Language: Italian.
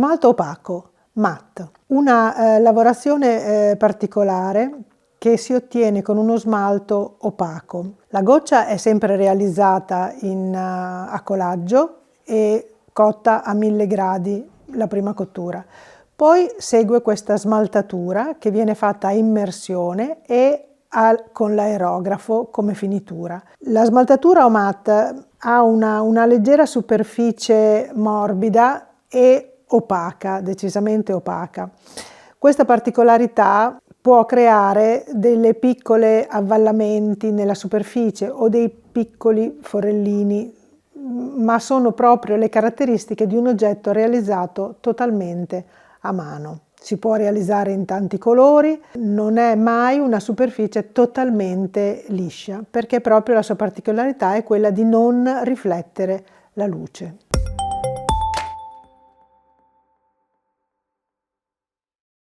smalto opaco, matte, una lavorazione particolare che si ottiene con uno smalto opaco. La goccia è sempre realizzata in accolaggio e cotta a 1000 gradi la prima cottura. Poi segue questa smaltatura che viene fatta a immersione e con l'aerografo come finitura. La smaltatura o matte ha una leggera superficie morbida e opaca, decisamente opaca. Questa particolarità può creare delle piccole avvallamenti nella superficie o dei piccoli forellini, ma sono proprio le caratteristiche di un oggetto realizzato totalmente a mano. Si può realizzare in tanti colori, non è mai una superficie totalmente liscia, perché proprio la sua particolarità è quella di non riflettere la luce.